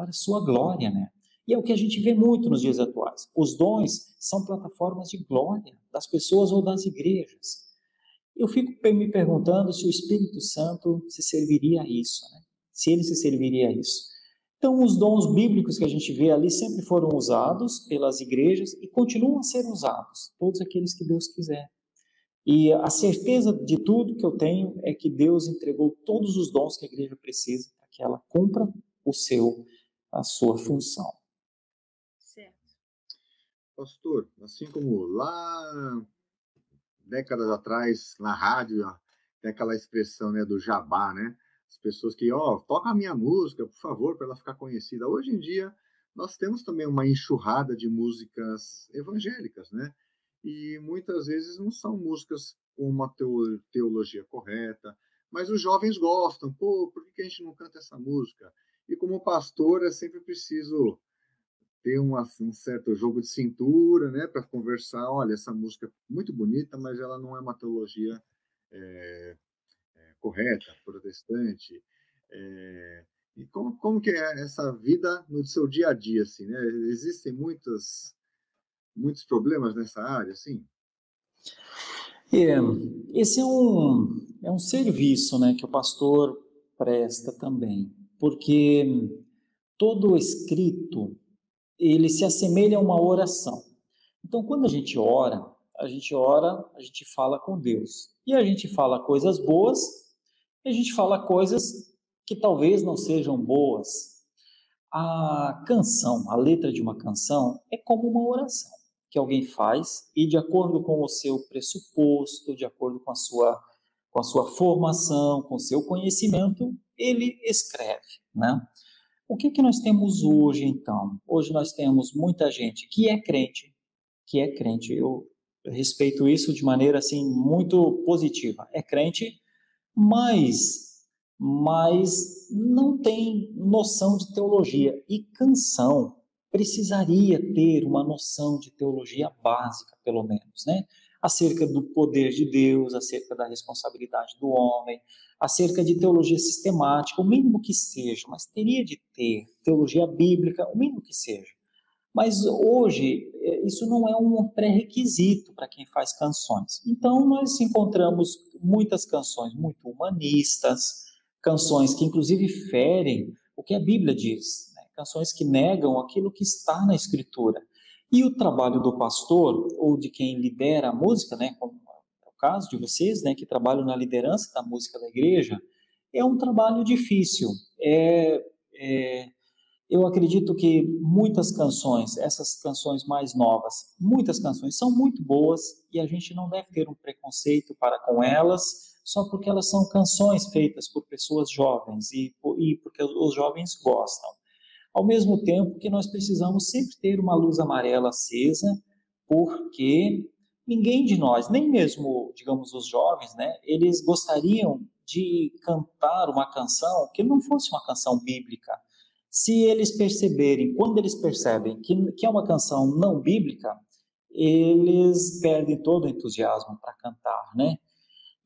a sua glória, né? E é o que a gente vê muito nos dias atuais. Os dons são plataformas de glória das pessoas ou das igrejas. Eu fico me perguntando se o Espírito Santo se serviria a isso, né? Se ele se serviria a isso. Então, os dons bíblicos que a gente vê ali sempre foram usados pelas igrejas e continuam a ser usados, todos aqueles que Deus quiser. E a certeza de tudo que eu tenho é que Deus entregou todos os dons que a igreja precisa para que ela cumpra a sua função. Certo. Pastor, assim como lá décadas atrás, na rádio, tem aquela expressão, né, do jabá, né? As pessoas que, toca a minha música, por favor, para ela ficar conhecida. Hoje em dia, nós temos também uma enxurrada de músicas evangélicas, né? E muitas vezes não são músicas com uma teologia correta, mas os jovens gostam. Pô, por que a gente não canta essa música? E como pastor, é sempre preciso ter um certo jogo de cintura, né, para conversar. Olha, essa música é muito bonita, mas ela não é uma teologia correta, protestante. E como que é essa vida no seu dia a dia, assim, né? Existem muitos problemas nessa área, assim? Esse é um serviço, né, que o pastor presta também, porque todo escrito, ele se assemelha a uma oração. Então, quando a gente ora, a gente fala com Deus. E a gente fala coisas boas, e a gente fala coisas que talvez não sejam boas. A canção, a letra de uma canção, é como uma oração que alguém faz e, de acordo com o seu pressuposto, de acordo com a sua formação, com o seu conhecimento, ele escreve, né? O que nós temos hoje, então? Hoje nós temos muita gente que é crente, eu respeito isso de maneira assim muito positiva, é crente, mas não tem noção de teologia. E canção precisaria ter uma noção de teologia básica, pelo menos, né? Acerca do poder de Deus, acerca da responsabilidade do homem, acerca de teologia sistemática, o mínimo que seja, mas teria de ter teologia bíblica, o mínimo que seja. Mas hoje, isso não é um pré-requisito para quem faz canções. Então, nós encontramos muitas canções muito humanistas, canções que inclusive ferem o que a Bíblia diz, né? Canções que negam aquilo que está na Escritura. E o trabalho do pastor, ou de quem lidera a música, né, como é o caso de vocês, né, que trabalham na liderança da música da igreja, é um trabalho difícil. Eu acredito que muitas canções, essas canções mais novas, muitas canções são muito boas e a gente não deve ter um preconceito para com elas só porque elas são canções feitas por pessoas jovens e porque os jovens gostam. Ao mesmo tempo que nós precisamos sempre ter uma luz amarela acesa, porque ninguém de nós, nem mesmo, digamos, os jovens, né, eles gostariam de cantar uma canção que não fosse uma canção bíblica. Se eles perceberem, quando eles percebem que é uma canção não bíblica, eles perdem todo o entusiasmo para cantar, né?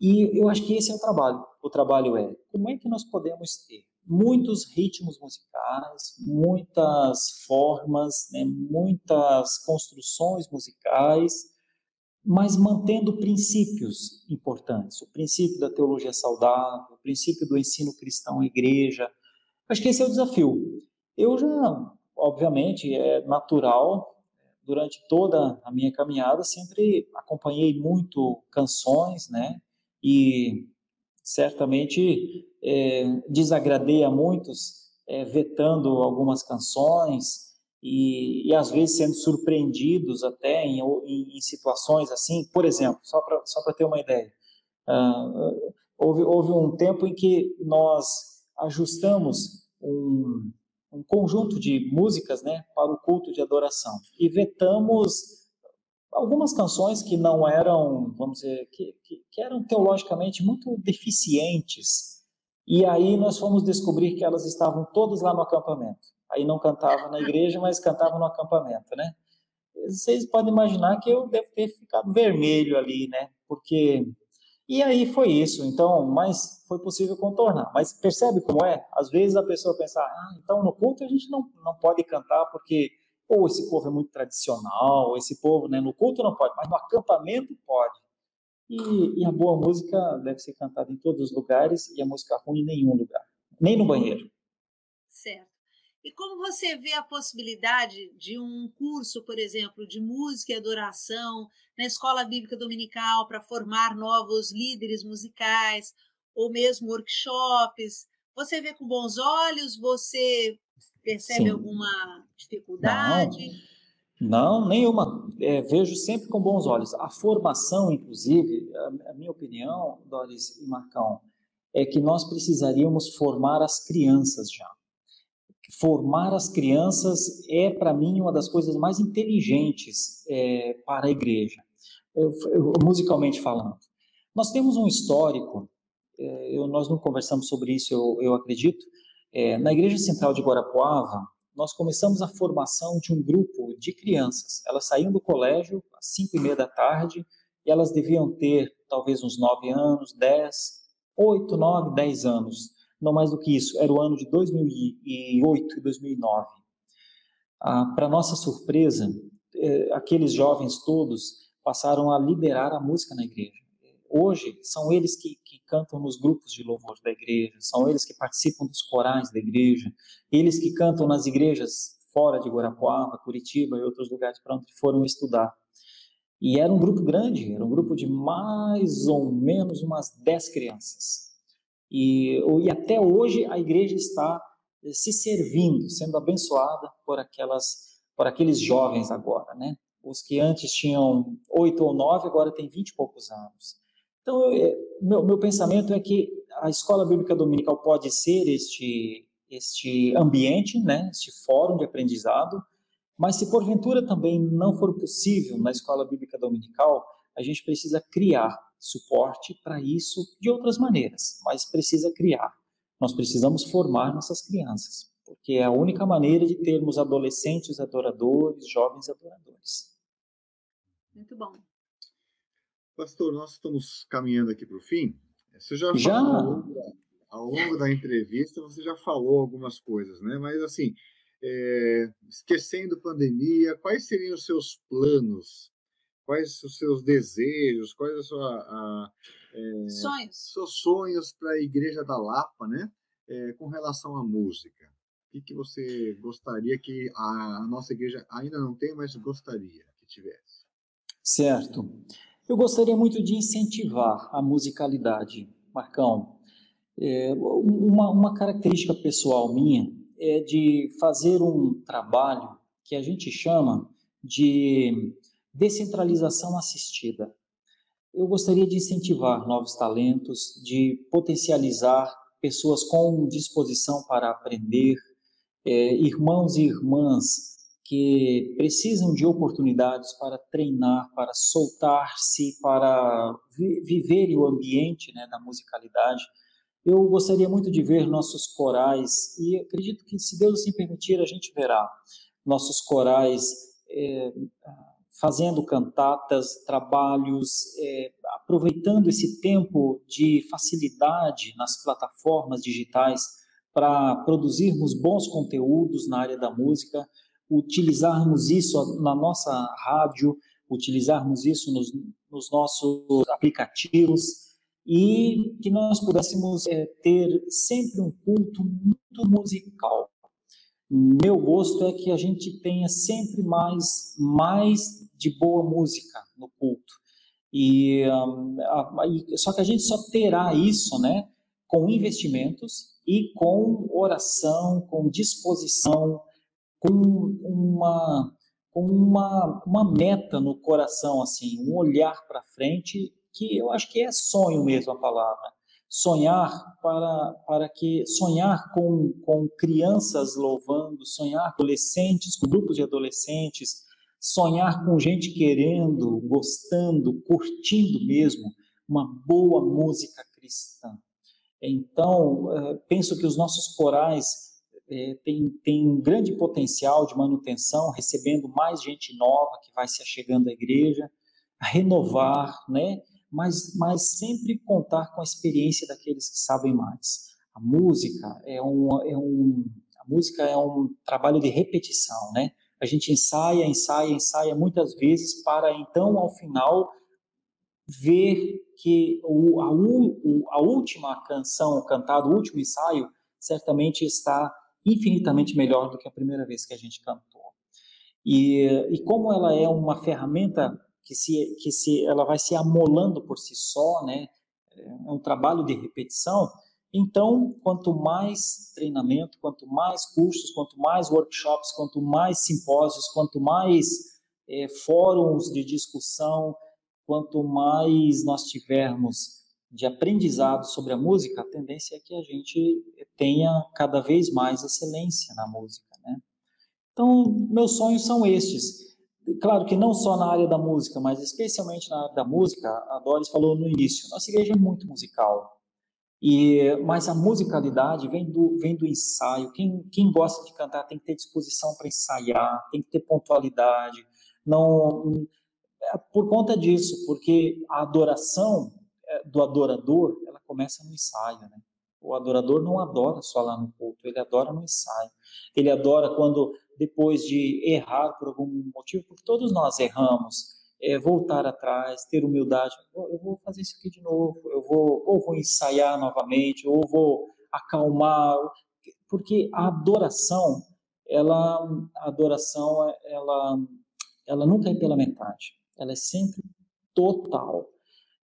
E eu acho que esse é o trabalho. O trabalho é, como é que nós podemos ter muitos ritmos musicais, muitas formas, né, muitas construções musicais, mas mantendo princípios importantes. O princípio da teologia saudável, o princípio do ensino cristão à igreja. Acho que esse é o desafio. Eu já, obviamente, é natural, durante toda a minha caminhada, sempre acompanhei muito canções, né? E certamente desagradei a muitos, vetando algumas canções e às vezes sendo surpreendidos até em situações assim. Por exemplo, só para ter uma ideia, houve um tempo em que nós ajustamos um conjunto de músicas, né, para o culto de adoração e vetamos algumas canções que não eram, vamos dizer, que eram teologicamente muito deficientes. E aí nós fomos descobrir que elas estavam todas lá no acampamento. Aí não cantavam na igreja, mas cantavam no acampamento, né? Vocês podem imaginar que eu devo ter ficado vermelho ali, né? Porque... E aí foi isso, então, mas foi possível contornar. Mas percebe como é? Às vezes a pessoa pensa, então no culto a gente não pode cantar porque esse povo é muito tradicional, esse povo, né, no culto não pode, mas no acampamento pode. E a boa música deve ser cantada em todos os lugares e a música ruim em nenhum lugar, nem no banheiro. Certo. E como você vê a possibilidade de um curso, por exemplo, de música e adoração na Escola Bíblica Dominical para formar novos líderes musicais, ou mesmo workshops? Você vê com bons olhos? Você percebe Sim. alguma Não, dificuldade? não, nenhuma. Vejo sempre com bons olhos. A formação, inclusive, a minha opinião, Doris e Marcão, é que nós precisaríamos formar as crianças já. Formar as crianças é, para mim, uma das coisas mais inteligentes para a igreja, musicalmente falando. Nós temos um histórico, nós não conversamos sobre isso, eu acredito. Na Igreja Central de Guarapuava, nós começamos a formação de um grupo de crianças. Elas saíam do colégio às 5:30 da tarde e elas deviam ter talvez uns 9 anos, 10, 8, 9, 10 anos. Não mais do que isso. Era o ano de 2008 e 2009. Para nossa surpresa, aqueles jovens todos passaram a liderar a música na igreja. Hoje, são eles que cantam nos grupos de louvor da igreja, são eles que participam dos corais da igreja, eles que cantam nas igrejas fora de Guarapuava, Curitiba e outros lugares para onde foram estudar. E era um grupo grande, era um grupo de mais ou menos umas 10 crianças. E até hoje a igreja está se servindo, sendo abençoada por aqueles jovens agora, né? Os que antes tinham 8 ou 9, agora tem 20 e poucos anos. Então, meu pensamento é que a Escola Bíblica Dominical pode ser este ambiente, né? Este fórum de aprendizado, mas se porventura também não for possível na Escola Bíblica Dominical, a gente precisa criar suporte para isso de outras maneiras, mas precisa criar. Nós precisamos formar nossas crianças, porque é a única maneira de termos adolescentes adoradores, jovens adoradores. Muito bom. Pastor, nós estamos caminhando aqui para o fim. Você já Já? falou, ao longo da entrevista, você já falou algumas coisas, né? Mas, assim, esquecendo pandemia, quais seriam os seus planos? Quais os seus desejos? Quais seus sonhos para a Igreja da Lapa, né? Com relação à música? O que você gostaria que a nossa igreja ainda não tem, mas gostaria que tivesse? Certo. Eu gostaria muito de incentivar a musicalidade, Marcão. Uma característica pessoal minha é de fazer um trabalho que a gente chama de descentralização assistida. Eu gostaria de incentivar novos talentos, de potencializar pessoas com disposição para aprender, irmãos e irmãs que precisam de oportunidades para treinar, para soltar-se, para viver o ambiente, né, da musicalidade. Eu gostaria muito de ver nossos corais, e acredito que, se Deus assim permitir, a gente verá nossos corais fazendo cantatas, trabalhos, aproveitando esse tempo de facilidade nas plataformas digitais para produzirmos bons conteúdos na área da música, utilizarmos isso na nossa rádio, utilizarmos isso nos nossos aplicativos, e que nós pudéssemos ter sempre um culto muito musical. Meu gosto é que a gente tenha sempre mais de boa música no culto. Só que a gente só terá isso, né, com investimentos e com oração, com disposição, com uma meta no coração, assim, um olhar para frente, que eu acho que é sonho mesmo a palavra. Sonhar sonhar com crianças louvando, sonhar adolescentes, com grupos de adolescentes, sonhar com gente querendo, gostando, curtindo mesmo uma boa música cristã. Então, penso que os nossos corais têm um grande potencial de manutenção, recebendo mais gente nova que vai se achegando à igreja, a renovar, né? Mas sempre contar com a experiência daqueles que sabem mais. A música é um trabalho de repetição, né? A gente ensaia muitas vezes para então, ao final, ver que a última canção cantada, o último ensaio, certamente está infinitamente melhor do que a primeira vez que a gente cantou. E como ela é uma ferramenta que ela vai se amolando por si só, né? É um trabalho de repetição. Então, quanto mais treinamento, quanto mais cursos, quanto mais workshops, quanto mais simpósios, quanto mais fóruns de discussão, quanto mais nós tivermos de aprendizado sobre a música, a tendência é que a gente tenha cada vez mais excelência na música, né? Então, meus sonhos são estes. Claro que não só na área da música, mas especialmente na área da música. A Doris falou no início, nossa igreja é muito musical. Mas a musicalidade vem do ensaio. Quem gosta de cantar tem que ter disposição para ensaiar, tem que ter pontualidade. Não, por conta disso, porque a adoração do adorador, ela começa no ensaio, né? O adorador não adora só lá no culto, ele adora no ensaio. Ele adora quando, depois de errar por algum motivo, porque todos nós erramos, voltar atrás, ter humildade. Eu vou fazer isso aqui de novo, ou vou ensaiar novamente, ou vou acalmar, porque a adoração, ela nunca é pela metade, ela é sempre total.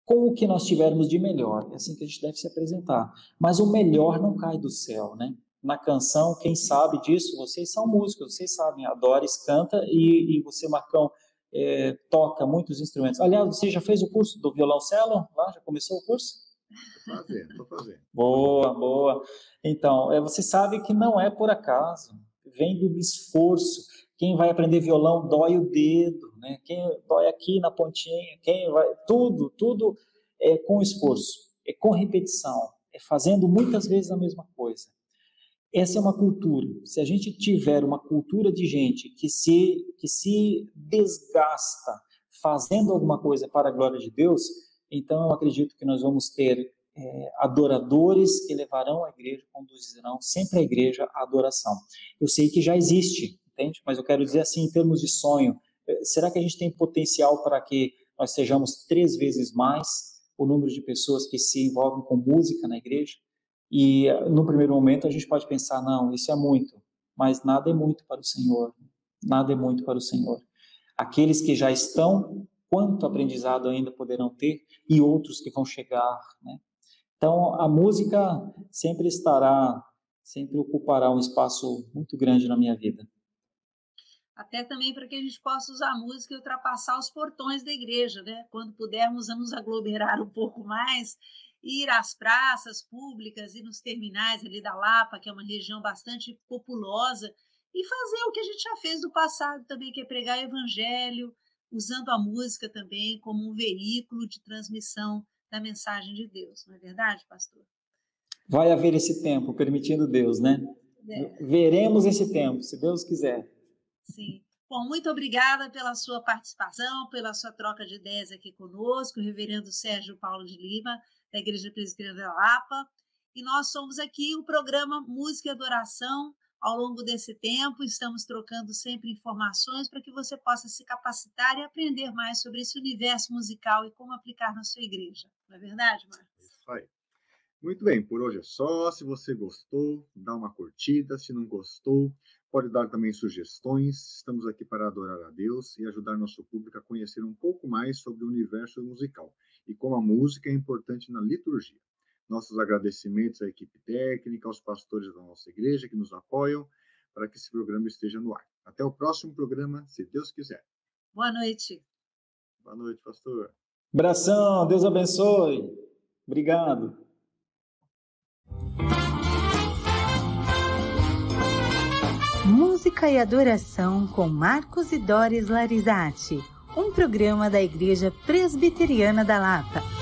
Com o que nós tivermos de melhor, é assim que a gente deve se apresentar. Mas o melhor não cai do céu, né? Na canção, quem sabe disso, vocês são músicos, vocês sabem, a Doris canta e você, Marcão, toca muitos instrumentos. Aliás, você já fez o curso do violoncelo? Lá, já começou o curso? Estou fazendo. Boa. Então, você sabe que não é por acaso, vem do esforço. Quem vai aprender violão dói o dedo, né? Quem dói aqui na pontinha, tudo é com esforço, é com repetição, é fazendo muitas vezes a mesma coisa. Essa é uma cultura. Se a gente tiver uma cultura de gente que se desgasta fazendo alguma coisa para a glória de Deus, então eu acredito que nós vamos ter adoradores que levarão a igreja, conduzirão sempre a igreja à adoração. Eu sei que já existe, entende? Mas eu quero dizer assim, em termos de sonho, será que a gente tem potencial para que nós sejamos 3 vezes mais o número de pessoas que se envolvem com música na igreja? E no primeiro momento a gente pode pensar, não, isso é muito, mas nada é muito para o Senhor, nada é muito para o Senhor. Aqueles que já estão, quanto aprendizado ainda poderão ter, e outros que vão chegar, né? Então a música sempre ocupará um espaço muito grande na minha vida. Até também para que a gente possa usar a música e ultrapassar os portões da igreja, né? Quando pudermos nos aglomerar um pouco mais, ir às praças públicas e nos terminais ali da Lapa, que é uma região bastante populosa, e fazer o que a gente já fez no passado também, que é pregar o evangelho, usando a música também como um veículo de transmissão da mensagem de Deus. Não é verdade, pastor? Vai haver esse tempo, permitindo Deus, né? Veremos esse tempo, se Deus quiser. Sim. Bom, muito obrigada pela sua participação, pela sua troca de ideias aqui conosco, o reverendo Sérgio Paulo de Lima, da Igreja Presbiteriana da Lapa. E nós somos aqui o programa Música e Adoração. Ao longo desse tempo, estamos trocando sempre informações para que você possa se capacitar e aprender mais sobre esse universo musical e como aplicar na sua igreja. Não é verdade, Marcos? Isso aí. Muito bem, por hoje é só. Se você gostou, dá uma curtida. Se não gostou, pode dar também sugestões. Estamos aqui para adorar a Deus e ajudar nosso público a conhecer um pouco mais sobre o universo musical e como a música é importante na liturgia. Nossos agradecimentos à equipe técnica, aos pastores da nossa igreja que nos apoiam para que esse programa esteja no ar. Até o próximo programa, se Deus quiser. Boa noite. Boa noite, pastor. Abração, Deus abençoe. Obrigado. Música e Adoração com Marcos e Doris Larizati, um programa da Igreja Presbiteriana da Lapa.